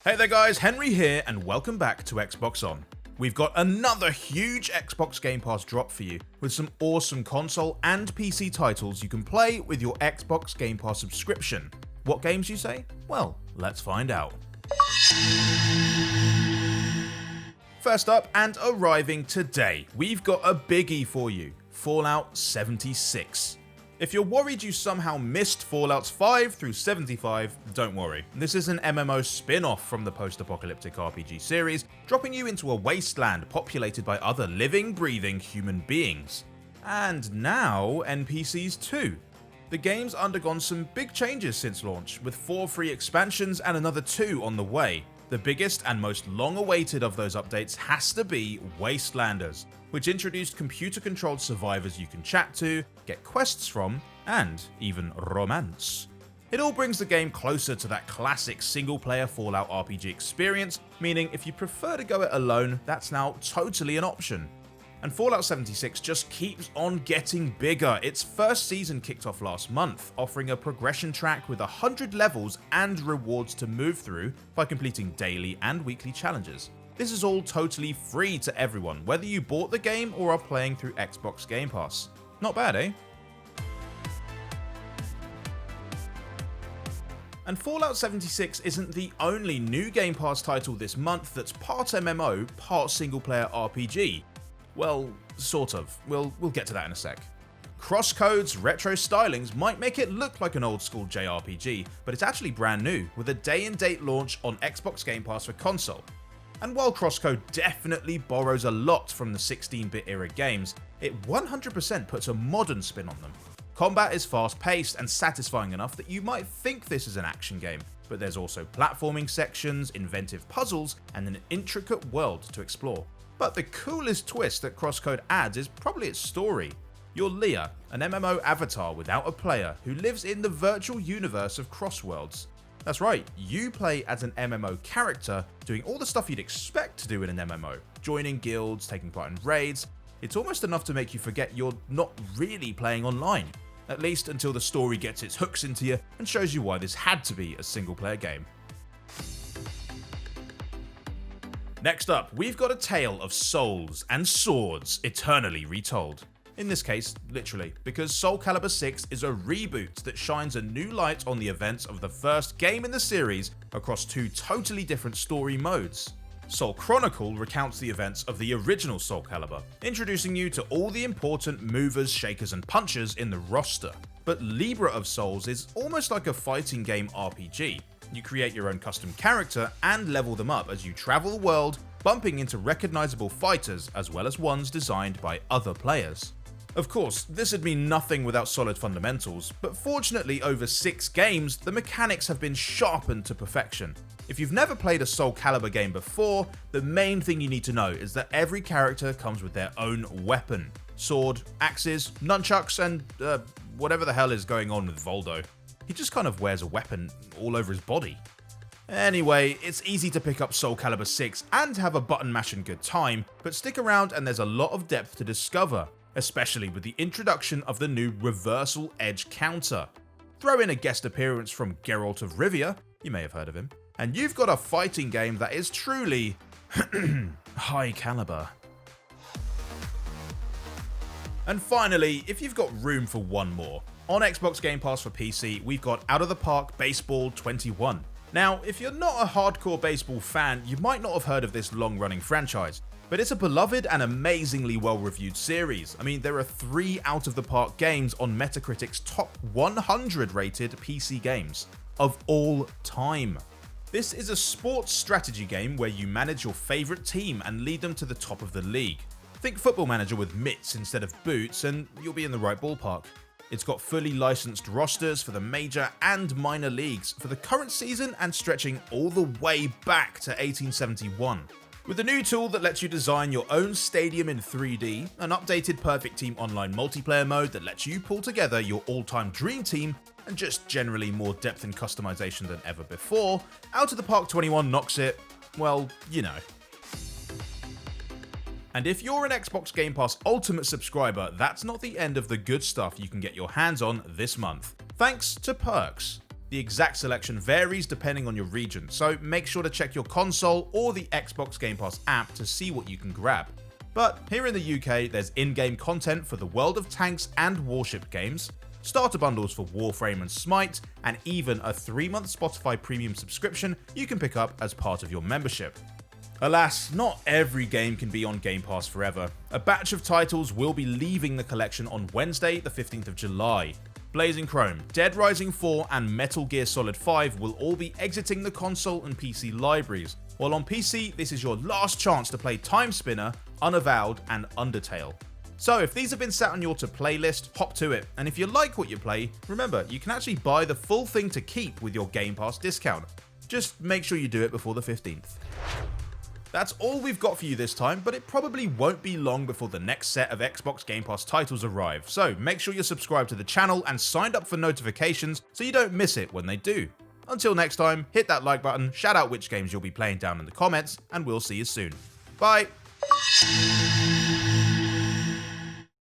Hey there guys, Henry here and welcome back to Xbox On. We've got another huge Xbox Game Pass drop for you with some awesome console and PC titles you can play with your Xbox Game Pass subscription. What games you say? Well, let's find out. First up and arriving today, we've got a biggie for you, Fallout 76. If you're worried you somehow missed Fallouts 5 through 75, don't worry. This is an MMO spin-off from the post-apocalyptic RPG series, dropping you into a wasteland populated by other living, breathing human beings. And now NPCs too. The game's undergone some big changes since launch, with 4 free expansions and another 2 on the way. The biggest and most long-awaited of those updates has to be Wastelanders, which introduced computer-controlled survivors you can chat to, get quests from, and even romance. It all brings the game closer to that classic single-player Fallout RPG experience, meaning if you prefer to go it alone, that's now totally an option. And Fallout 76 just keeps on getting bigger. Its first season kicked off last month, offering a progression track with 100 levels and rewards to move through by completing daily and weekly challenges. This is all totally free to everyone, whether you bought the game or are playing through Xbox Game Pass. Not bad, eh? And Fallout 76 isn't the only new Game Pass title this month that's part MMO, part single-player RPG. Well, sort of. We'll get to that in a sec. CrossCode's retro stylings might make it look like an old-school JRPG, but it's actually brand new, with a day-and-date launch on Xbox Game Pass for console. And while CrossCode definitely borrows a lot from the 16-bit era games, it 100% puts a modern spin on them. Combat is fast-paced and satisfying enough that you might think this is an action game, but there's also platforming sections, inventive puzzles, and an intricate world to explore. But the coolest twist that CrossCode adds is probably its story. You're Leah, an MMO avatar without a player who lives in the virtual universe of Crossworlds. That's right, you play as an MMO character, doing all the stuff you'd expect to do in an MMO, joining guilds, taking part in raids. It's almost enough to make you forget you're not really playing online, at least until the story gets its hooks into you and shows you why this had to be a single-player game. Next up, we've got a tale of souls and swords eternally retold. In this case, literally, because Calibur VI is a reboot that shines a new light on the events of the first game in the series across 2 totally different story modes. Soul Chronicle recounts the events of the original Soul Calibur, introducing you to all the important movers, shakers, and punchers in the roster. But Libra of Souls is almost like a fighting game RPG. You create your own custom character and level them up as you travel the world, bumping into recognizable fighters as well as ones designed by other players. Of course, this would mean nothing without solid fundamentals, but fortunately over 6 games, the mechanics have been sharpened to perfection. If you've never played a Soul Calibur game before, the main thing you need to know is that every character comes with their own weapon. Sword, axes, nunchucks, and whatever the hell is going on with Voldo. He just kind of wears a weapon all over his body. Anyway, it's easy to pick up Soul Calibur 6 and have a button mashing good time, but stick around and there's a lot of depth to discover, especially with the introduction of the new Reversal Edge counter. Throw in a guest appearance from Geralt of Rivia, you may have heard of him, and you've got a fighting game that is truly high caliber. And finally, if you've got room for one more, on Xbox Game Pass for PC, we've got Out of the Park Baseball 21. Now, if you're not a hardcore baseball fan, you might not have heard of this long-running franchise, but it's a beloved and amazingly well-reviewed series. I mean, there are 3 Out of the Park games on Metacritic's top 100 rated PC games of all time. This is a sports strategy game where you manage your favorite team and lead them to the top of the league. Think Football Manager with mitts instead of boots and you'll be in the right ballpark. It's got fully licensed rosters for the major and minor leagues for the current season and stretching all the way back to 1871. With a new tool that lets you design your own stadium in 3D, an updated Perfect Team online multiplayer mode that lets you pull together your all-time dream team, and just generally more depth and customization than ever before, Out of the Park 21 knocks it, well, you know. And if you're an Xbox Game Pass Ultimate subscriber, that's not the end of the good stuff you can get your hands on this month, thanks to perks. The exact selection varies depending on your region, so make sure to check your console or the Xbox Game Pass app to see what you can grab. But here in the UK, there's in-game content for the World of Tanks and Warship games, starter bundles for Warframe and Smite, and even a 3-month Spotify premium subscription you can pick up as part of your membership. Alas, not every game can be on Game Pass forever. A batch of titles will be leaving the collection on Wednesday, the 15th of July. Blazing Chrome, Dead Rising 4 and Metal Gear Solid 5 will all be exiting the console and PC libraries, while on PC this is your last chance to play Time Spinner, Unavowed and Undertale. So if these have been sat on your to play list, hop to it, and if you like what you play, remember you can actually buy the full thing to keep with your Game Pass discount. Just make sure you do it before the 15th. That's all we've got for you this time, but it probably won't be long before the next set of Xbox Game Pass titles arrive, so make sure you're subscribed to the channel and signed up for notifications so you don't miss it when they do. Until next time, hit that like button, shout out which games you'll be playing down in the comments, and we'll see you soon. Bye!